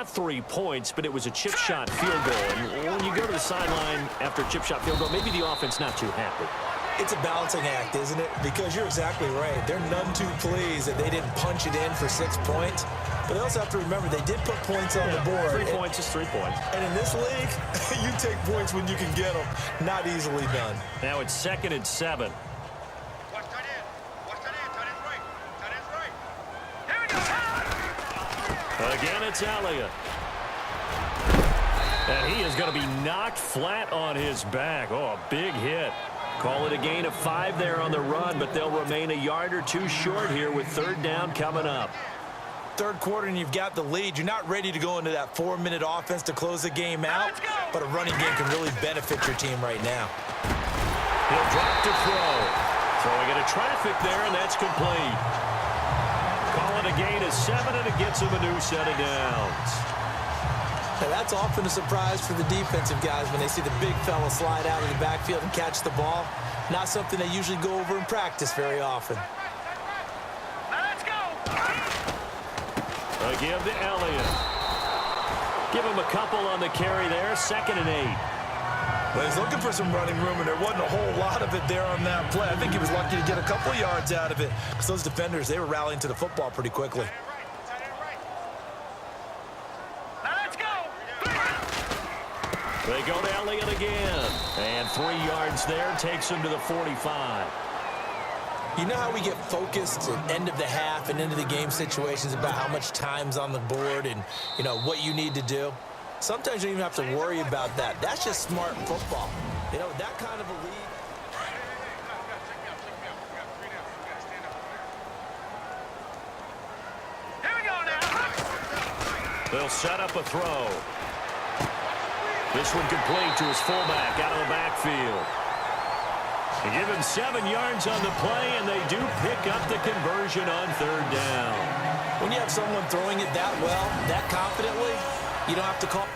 got 3 points, but it was a chip shot field goal. And when you go to the sideline after a chip shot field goal, maybe the offense not too happy. It's a balancing act, isn't it? Because you're exactly right. They're none too pleased that they didn't punch it in for 6 points. But they also have to remember they did put points on the board. 3 points is 3 points. And in this league, you take points when you can get them. Not easily done. Now it's 2nd and 7. Again, it's Elliott. And he is going to be knocked flat on his back. Oh, a big hit. Call it a gain of 5 there on the run, but they'll remain a yard or 2 short here with 3rd down coming up. Third quarter and you've got the lead. You're not ready to go into that 4-minute offense to close the game out, but a running game can really benefit your team right now. He'll drop to throw. Throwing into traffic there, and that's complete. Call it a gain of 7, and it gets him a new set of downs. Now that's often a surprise for the defensive guys when they see the big fella slide out of the backfield and catch the ball. Not something they usually go over in practice very often. Let's go. A give to Elliott. Give him a couple on the carry there. 2nd and 8. Well, he's looking for some running room, and there wasn't a whole lot of it there on that play. I think he was lucky to get a couple yards out of it because those defenders, they were rallying to the football pretty quickly. Let's go. They go to Elliott again. And 3 yards there takes him to the 45. You know how we get focused at end of the half and into the game situations about how much time's on the board and, you know, what you need to do? Sometimes you don't even have to worry about that. That's just smart football. You know, that kind of a lead. Here we go now. They'll set up a throw. This one complete to his fullback out of the backfield. They give him 7 yards on the play, and they do pick up the conversion on 3rd down. When you have someone throwing it that well, that confidently, you don't have to call.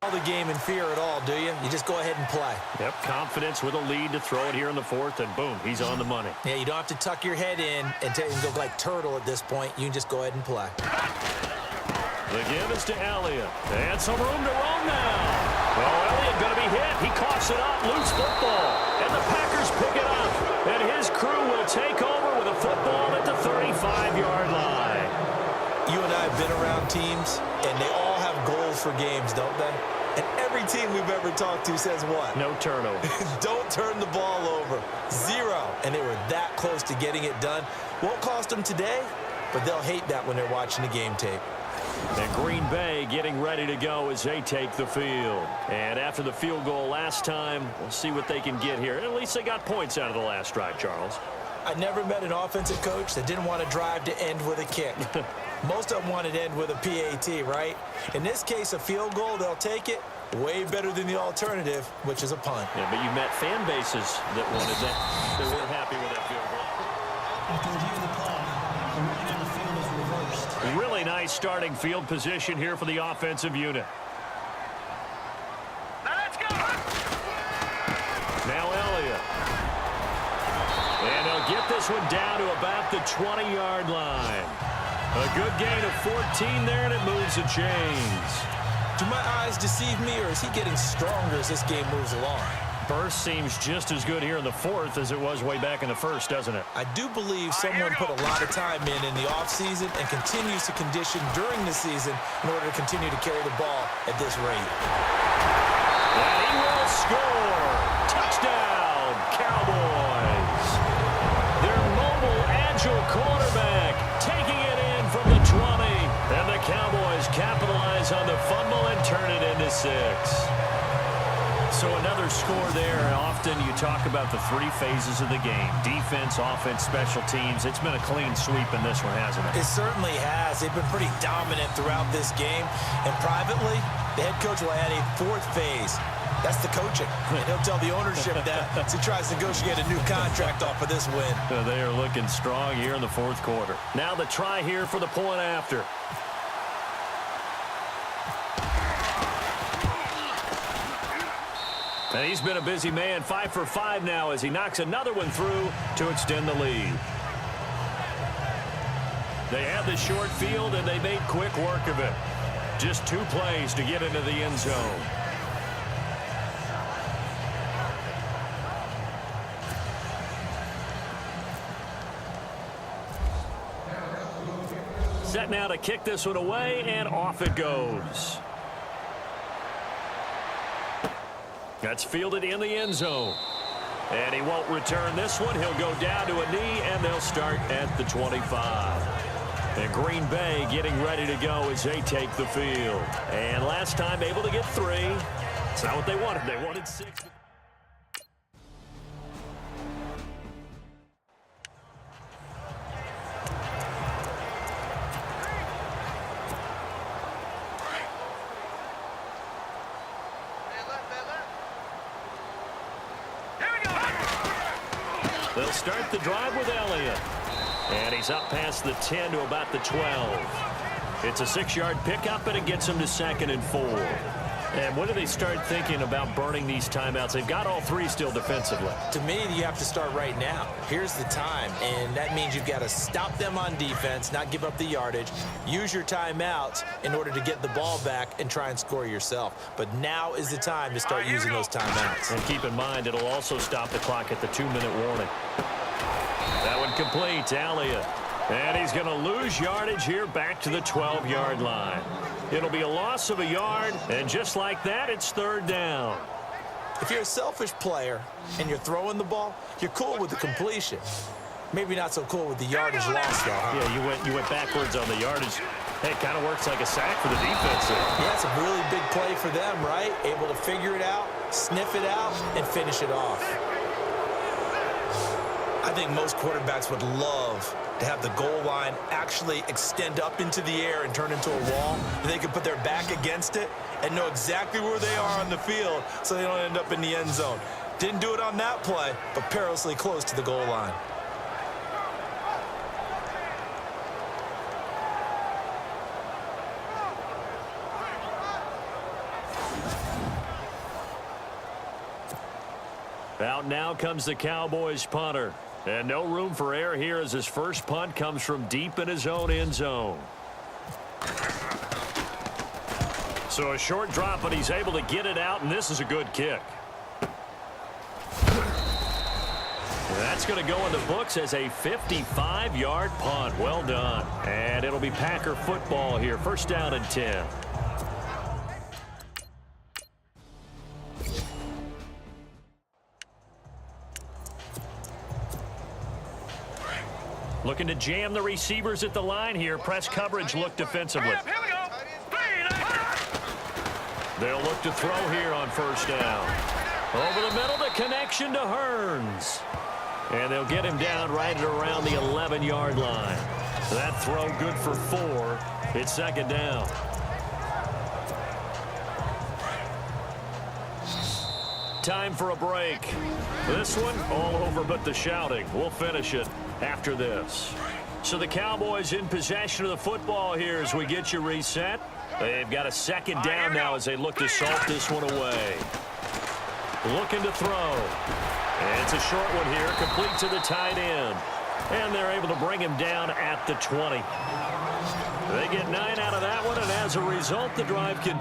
The game in fear at all, do you? You just go ahead and play. Yep, confidence with a lead to throw it here in the 4th, and boom, he's on the money. Yeah, you don't have to tuck your head in and go like turtle at this point. You can just go ahead and play. The give is to Elliott. And some room to roam now. Well, Elliott going to be hit. He coughs it up, loose football. And the Packers pick it up. And his crew will take over with a football at the 35-yard line. You and I have been around teams, and they all have goals for games, don't they? And every team we've ever talked to says what? No turnover. Don't turn the ball over. 0. And they were that close to getting it done. Won't cost them today, but they'll hate that when they're watching the game tape. And Green Bay getting ready to go as they take the field. And after the field goal last time, we'll see what they can get here. At least they got points out of the last drive, Charles. I never met an offensive coach that didn't want to drive to end with a kick. Most of them wanted to end with a PAT, right? In this case, a field goal, they'll take it. Way better than the alternative, which is a punt. Yeah, but you met fan bases that wanted that. They weren't happy with that field goal. After reviewing the play, the reading on the field is reversed. Really nice starting field position here for the offensive unit. Let's go. Now Elliott. And they'll get this one down to about the 20-yard line. A good gain of 14 there, and it moves the chains. Do my eyes deceive me, or is he getting stronger as this game moves along? Burst seems just as good here in the 4th as it was way back in the 1st, doesn't it? I do believe someone put a lot of time in the offseason and continues to condition during the season in order to continue to carry the ball at this rate. And he will score. Touchdown, Cowboys. Their mobile, agile quarterback taking it in from the 20. And the Cowboys capitalize on the fumble and turn it into 6. So another score there. Often you talk about the three phases of the game: defense, offense, special teams. It's been a clean sweep in this one, hasn't it? It certainly has. They've been pretty dominant throughout this game. And privately, the head coach will add a fourth phase. That's the coaching. And he'll tell the ownership that as he tries to negotiate a new contract off of this win. They are looking strong here in the fourth quarter. Now the try here for the point after. And he's been a busy man, 5 for 5 now as he knocks another one through to extend the lead. They had the short field, and they made quick work of it. Just 2 plays to get into the end zone. Set now to kick this one away, and off it goes. That's fielded in the end zone. And he won't return this one. He'll go down to a knee, and they'll start at the 25. And Green Bay getting ready to go as they take the field. And last time able to get 3. It's not what they wanted. They wanted 6. They'll start the drive with Elliott. And he's up past the 10 to about the 12. It's a 6-yard pickup, and it gets him to 2nd and 4. And when do they start thinking about burning these timeouts? They've got all 3 still defensively. To me, you have to start right now. Here's the time, and that means you've got to stop them on defense, not give up the yardage, use your timeouts in order to get the ball back and try and score yourself. But now is the time to start using those timeouts. And keep in mind, it'll also stop the clock at the 2-minute warning. That one complete to Elliott. And he's going to lose yardage here back to the 12-yard line. It'll be a loss of a yard, and just like that, it's 3rd down. If you're a selfish player and you're throwing the ball, you're cool with the completion. Maybe not so cool with the yardage loss, though, huh? Yeah, you went backwards on the yardage. Hey, it kind of works like a sack for the defense there. Yeah, it's a really big play for them, right? Able to figure it out, sniff it out, and finish it off. I think most quarterbacks would love to have the goal line actually extend up into the air and turn into a wall. They can put their back against it and know exactly where they are on the field so they don't end up in the end zone. Didn't do it on that play, but perilously close to the goal line. Out now comes the Cowboys punter. And no room for error here as his first punt comes from deep in his own end zone. So a short drop, but he's able to get it out, and this is a good kick. That's going to go in the books as a 55-yard punt. Well done. And it'll be Packer football here. 1st down and 10. Looking to jam the receivers at the line here. Press coverage look defensively. Here we go. They'll look to throw here on 1st down. Over the middle, the connection to Hearns. And they'll get him down right at around the 11-yard line. That throw good for 4. It's 2nd down. Time for a break. This one all over but the shouting. We'll finish it after this. So the Cowboys in possession of the football here as we get you reset. They've got a 2nd down now as they look to salt this one away. Looking to throw. And it's a short one here, complete to the tight end. And they're able to bring him down at the 20. They get 9 out of that one, and as a result, the drive continues.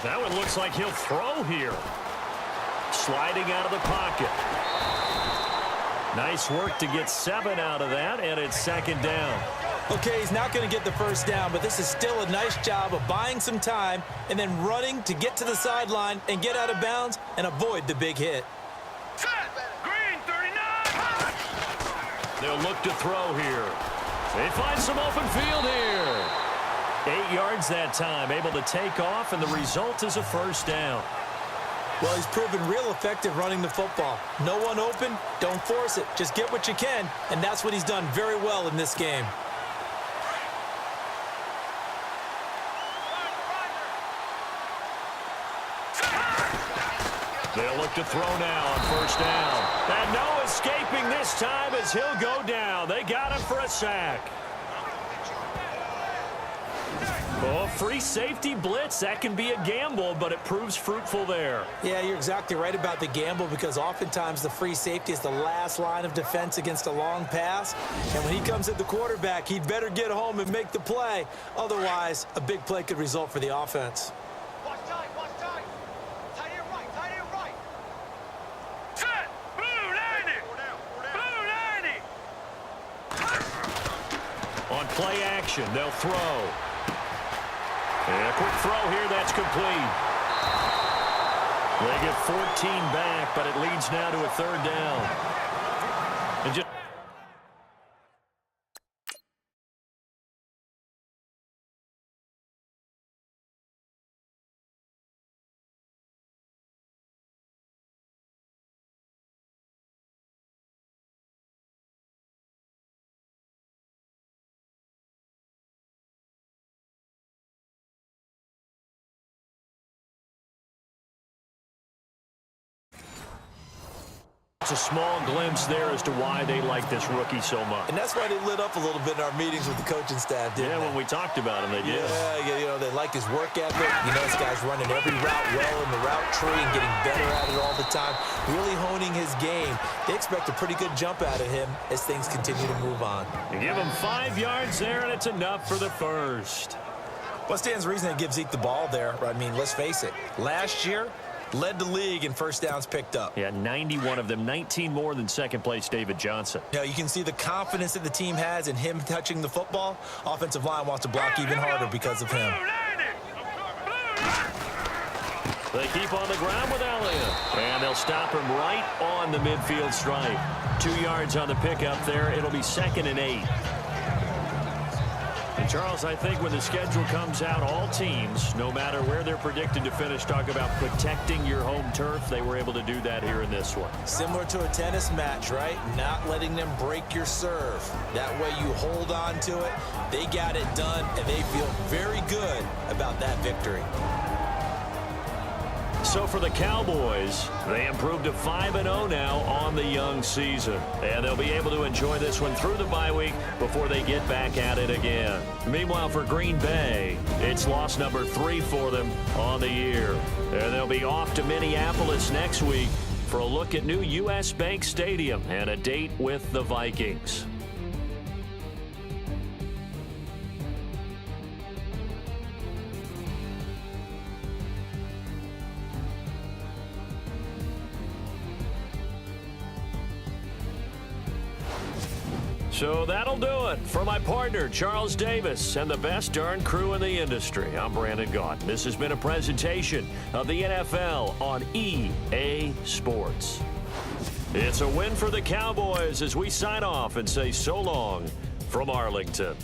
That one looks like he'll throw here. Sliding out of the pocket. Nice work to get 7 out of that, and it's second down. Okay, he's not going to get the first down, but this is still a nice job of buying some time and then running to get to the sideline and get out of bounds and avoid the big hit. Set. Green 39. They'll look to throw here. They find some open field here. 8 yards that time, able to take off, and the result is a first down. Well, he's proven real effective running the football. No one open, don't force it. Just get what you can, and that's what he's done very well in this game. They'll look to throw now on first down. And no escaping this time as he'll go down. They got him for a sack. Oh, free safety blitz. That can be a gamble, but it proves fruitful there. Yeah, you're exactly right about the gamble because oftentimes the free safety is the last line of defense against a long pass. And when he comes at the quarterback, he'd better get home and make the play. Otherwise, a big play could result for the offense. Watch tight. Tight end right. Set. Blue 90. Blue 90. On play action, they'll throw. And a quick throw here, that's complete. They get 14 back, but it leads now to a third down. And just it's a small glimpse there as to why they like this rookie so much. And that's why they lit up a little bit in our meetings with the coaching staff, didn't they? Yeah, when we talked about him, they did. Yeah, you know, they like his work ethic. You know, this guy's running every route well in the route tree and getting better at it all the time, really honing his game. They expect a pretty good jump out of him as things continue to move on. You give him 5 yards there, and it's enough for the first. What stands to reason to give Zeke the ball there? I mean, let's face it. Last year, led the league in first downs picked up. Yeah, 91 of them, 19 more than second-place David Johnson. Now, you can see the confidence that the team has in him touching the football. Offensive line wants to block even harder because of him. They keep on the ground with Elliott. And they'll stop him right on the midfield stripe. 2 yards on the pickup there. It'll be 2nd and 8. And, Charles, I think when the schedule comes out, all teams, no matter where they're predicted to finish, talk about protecting your home turf. They were able to do that here in this one. Similar to a tennis match, right? Not letting them break your serve. That way you hold on to it. They got it done, and they feel very good about that victory. So for the Cowboys, they improved to 5-0 now on the young season. And they'll be able to enjoy this one through the bye week before they get back at it again. Meanwhile, for Green Bay, it's loss number 3 for them on the year. And they'll be off to Minneapolis next week for a look at new U.S. Bank Stadium and a date with the Vikings. So that'll do it. For my partner, Charles Davis, and the best darn crew in the industry, I'm Brandon Gaunt. This has been a presentation of the NFL on EA Sports. It's a win for the Cowboys as we sign off and say so long from Arlington.